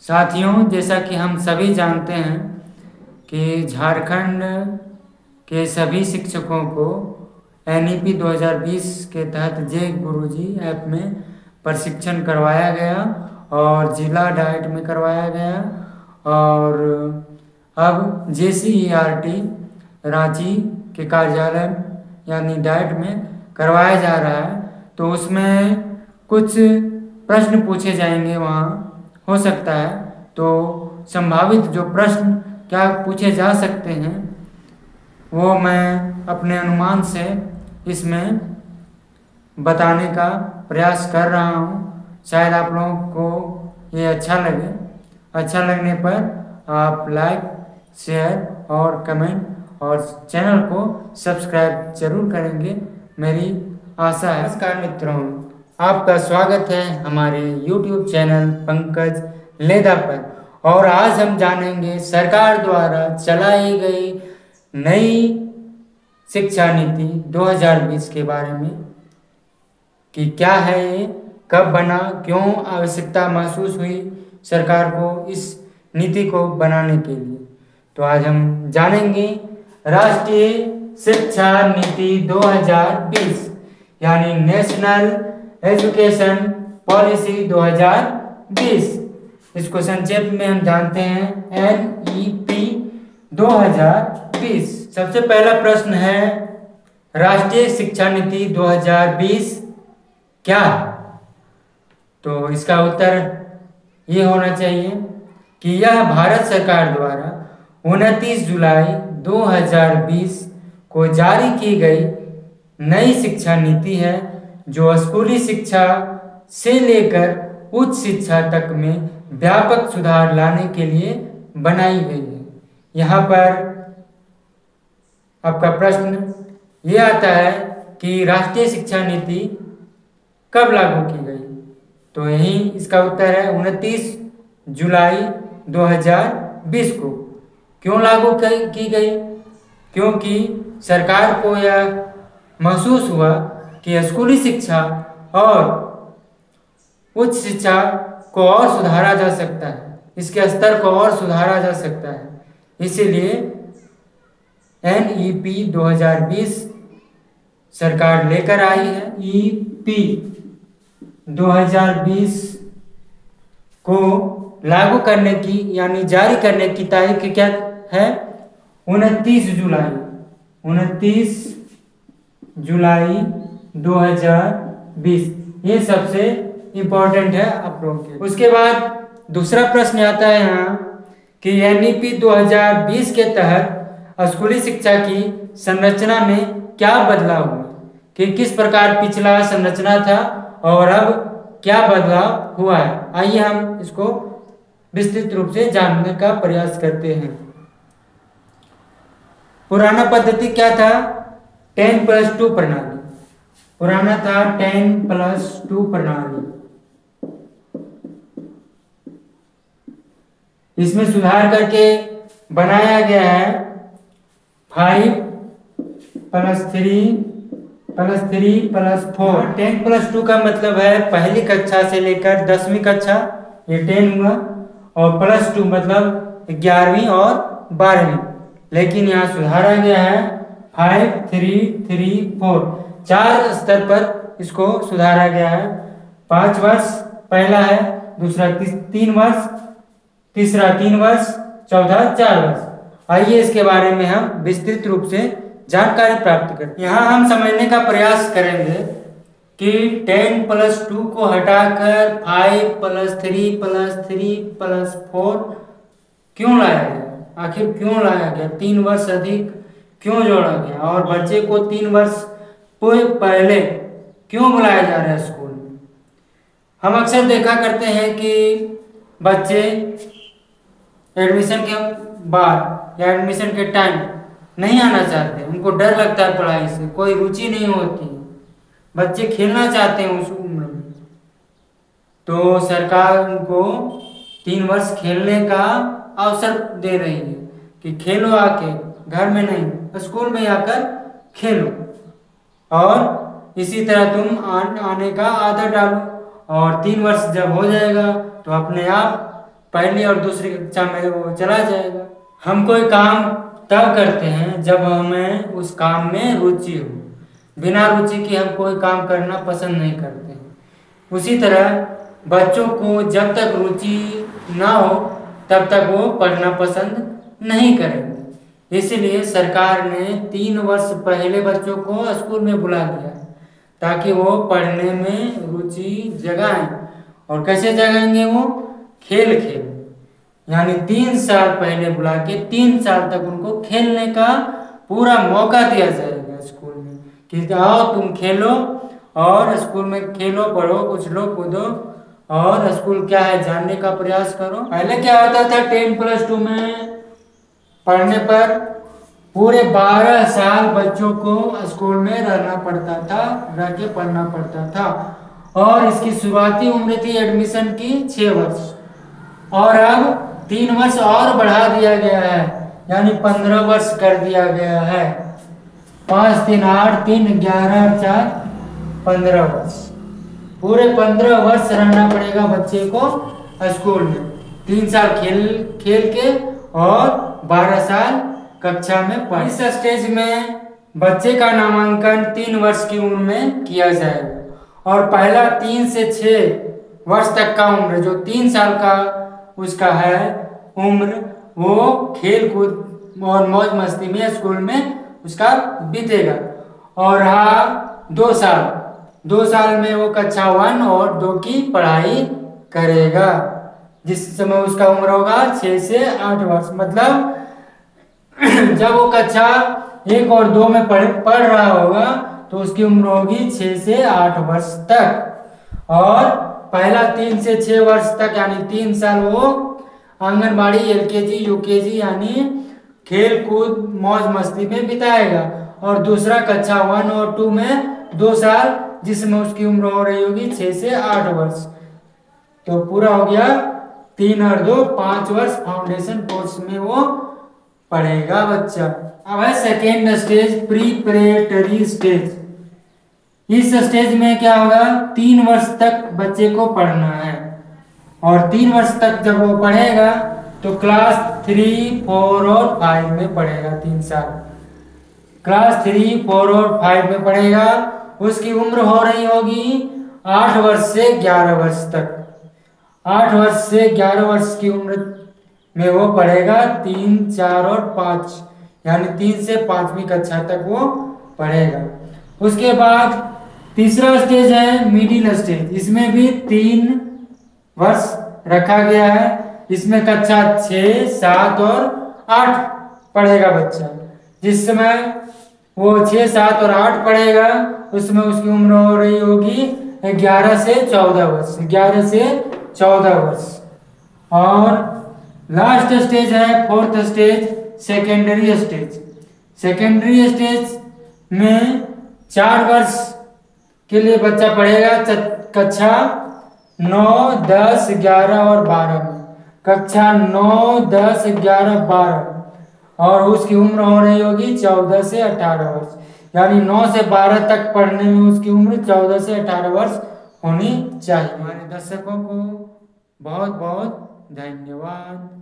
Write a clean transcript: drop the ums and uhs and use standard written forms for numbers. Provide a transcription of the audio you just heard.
साथियों, जैसा कि हम सभी जानते हैं कि झारखंड के सभी शिक्षकों को NEP 2020 के तहत जे गुरुजी ऐप में प्रशिक्षण करवाया गया और जिला डाइट में करवाया गया और अब JCERT रांची के कार्यालय यानी डाइट में करवाया जा रहा है। तो उसमें कुछ प्रश्न पूछे जाएंगे, वहाँ हो सकता है तो संभावित जो प्रश्न क्या पूछे जा सकते हैं वो मैं अपने अनुमान से इसमें बताने का प्रयास कर रहा हूँ। शायद आप लोगों को ये अच्छा लगे। अच्छा लगने पर आप लाइक, शेयर और कमेंट और चैनल को सब्सक्राइब जरूर करेंगे, मेरी आशा है। नमस्कार मित्रों, आपका स्वागत है हमारे YouTube चैनल पंकज लेदा पर। और आज हम जानेंगे सरकार द्वारा चलाई गई नई शिक्षा नीति 2020 के बारे में कि क्या है ये, कब बना, क्यों आवश्यकता महसूस हुई सरकार को इस नीति को बनाने के लिए। तो आज हम जानेंगे राष्ट्रीय शिक्षा नीति 2020 यानी नेशनल एजुकेशन पॉलिसी 2020। इसको संक्षेप में हम जानते हैं NEP 2020। सबसे पहला प्रश्न है, राष्ट्रीय शिक्षा नीति 2020 क्या है? तो इसका उत्तर ये होना चाहिए कि यह भारत सरकार द्वारा 29 जुलाई 2020 को जारी की गई नई शिक्षा नीति है, जो स्कूली शिक्षा से लेकर उच्च शिक्षा तक में व्यापक सुधार लाने के लिए बनाई गई है। यहाँ पर आपका प्रश्न ये आता है कि राष्ट्रीय शिक्षा नीति कब लागू की गई? तो यही इसका उत्तर है 29 जुलाई 2020 को। क्यों लागू की गई? क्योंकि सरकार को यह महसूस हुआ कि स्कूली शिक्षा और उच्च शिक्षा को और सुधारा जा सकता है, इसके स्तर को और सुधारा जा सकता है। इसीलिए NEP 2020 सरकार लेकर आई है। EP 2020 को लागू करने की यानी जारी करने की तारीख क्या है? 29 जुलाई 2020। ये सबसे इम्पोर्टेंट है आप लोगों के। उसके बाद दूसरा प्रश्न आता है यहाँ कि NEP 2020 के तहत स्कूली शिक्षा की संरचना में क्या बदलाव हुआ, कि किस प्रकार पिछला संरचना था और अब क्या बदलाव हुआ है। आइए हम इसको विस्तृत रूप से जानने का प्रयास करते हैं। पुराना पद्धति क्या था? 10+2 प्रणाली। पुराना था 10+2 प्रणाली। इसमें सुधार करके बनाया गया है 5+3+4। 10+2 का मतलब है पहली कक्षा से लेकर 10वीं कक्षा, ये 10 हुआ, और +2 मतलब 11वीं और 12वीं। लेकिन यहाँ सुधारा गया है 5, 3, 3, 4, 4 स्तर पर इसको सुधारा गया है। 5 वर्ष पहला है, दूसरा 3 वर्ष, तीसरा 3 वर्ष, चौथा 4 वर्ष। आइए इसके बारे में हम विस्तृत रूप से जानकारी प्राप्त करते हैं। यहाँ हम समझने का प्रयास करेंगे कि 10+2 को हटाकर 5+3+3+4 क्यों लाया गया? आखिर क्यों लाया गया? 3 वर्ष अधिक क्यों जोड़ा गया? और बच्चे को 3 वर्ष पहले क्यों बुलाया जा रहा है स्कूल में? हम अक्सर देखा करते हैं कि बच्चे एडमिशन के बाद या एडमिशन के टाइम नहीं आना चाहते, उनको डर लगता है पढ़ाई से, कोई रुचि नहीं होती, बच्चे खेलना चाहते हैं उस उम्र में। तो सरकार उनको 3 वर्ष खेलने का अवसर दे रही है कि खेलो, आके घर में नहीं स्कूल में आकर खेलो, और इसी तरह तुम आने का आदत डालो। और 3 वर्ष जब हो जाएगा तो अपने आप पहली और दूसरी कक्षा में वो चला जाएगा। हम कोई काम तब करते हैं जब हमें उस काम में रुचि हो। बिना रुचि के हम कोई काम करना पसंद नहीं करते हैं। उसी तरह बच्चों को जब तक रुचि ना हो तब तक वो पढ़ना पसंद नहीं करेंगे। इसलिए सरकार ने 3 वर्ष पहले बच्चों को स्कूल में बुला लिया है ताकि वो पढ़ने में रुचि जगाएं। और कैसे जगाएंगे वो? खेल खेल, यानी 3 साल पहले बुला के 3 साल तक उनको खेलने का पूरा मौका दिया जाएगा स्कूल में कि आओ तुम खेलो और स्कूल में खेलो, पढ़ो, कुछ लो, कूदो और स्कूल क्या है जानने का प्रयास करो। पहले क्या होता था 10+2 में पढ़ने पर पूरे 12 साल बच्चों को स्कूल में रहना पड़ता था, रह के पढ़ना पड़ता था। और इसकी शुरुआती उम्र थी एडमिशन की 6 वर्ष, और अब 3 वर्ष और बढ़ा दिया गया है, यानी 15 वर्ष कर दिया गया है। 5 3 8 3 11 4 15 वर्ष, पूरे 15 वर्ष रहना पड़ेगा बच्चे को स्कूल में। 3 साल खेल खेल के और 12 साल कक्षा में पढ़। इस स्टेज में बच्चे का नामांकन 3 वर्ष की उम्र में किया जाएगा और पहला 3 से 6 वर्ष तक का उम्र, जो 3 साल का उसका है उम्र, वो खेल कूद और मौज मस्ती में स्कूल में उसका बीतेगा। और हाँ 2 साल में वो कक्षा 1 और 2 की पढ़ाई करेगा, जिस समय उसका उम्र होगा 6 से 8 वर्ष। मतलब जब वो कक्षा 1 और 2 में पढ़ रहा होगा तो उसकी उम्र होगी 6 से 8 वर्ष तक। और पहला 3 से 6 वर्ष तक यानी 3 साल वो आंगनबाड़ी, LKG, UKG यानी खेल कूद मौज मस्ती में बिताएगा। और दूसरा कक्षा 1 और 2 में 2 साल, जिसमें उसकी उम्र हो रही होगी 6 से 8 वर्ष। तो पूरा हो गया 3 और 2 5 वर्ष फाउंडेशन कोर्स में वो पढ़ेगा बच्चा। अब है सेकेंड स्टेज, प्रीपरेटरी स्टेज। इस स्टेज में क्या होगा, 3 वर्ष तक बच्चे को पढ़ना है और 3 वर्ष तक जब वो पढ़ेगा तो क्लास 3, 4 और 5 में पढ़ेगा। 3 साल क्लास 3, 4 और 5 में पढ़ेगा। उसकी उम्र हो रही होगी 8 वर्ष से 11 वर्ष तक। 8 वर्ष से 11 वर्ष की उम्र में वो पढ़ेगा 3, 4 और 5, यानी 3 से 5वीं कक्षा तक वो पढ़ेगा। उसके बाद तीसरा स्टेज है मिडिल स्टेज। इसमें भी 3 वर्ष रखा गया है। इसमें कक्षा 6, 7 और 8 पढ़ेगा बच्चा। जिस समय वो 6, 7 और 8 पढ़ेगा उसमें उसकी उम्र हो रही होगी 11 से 14 वर्ष। 11 से 14 वर्ष। और लास्ट स्टेज है 4th stage, secondary stage. Secondary stage में 4 वर्ष के लिए बच्चा पढ़ेगा कक्षा 9, 10, 11 और 12 में। कक्षा 9, 10, 11, 12 और उसकी उम्र हो रही होगी 14 से 18 वर्ष, यानी 9 से 12 तक पढ़ने में उसकी उम्र 14 से 18 वर्ष होनी चाहिए। हमारे दर्शकों को बहुत बहुत धन्यवाद।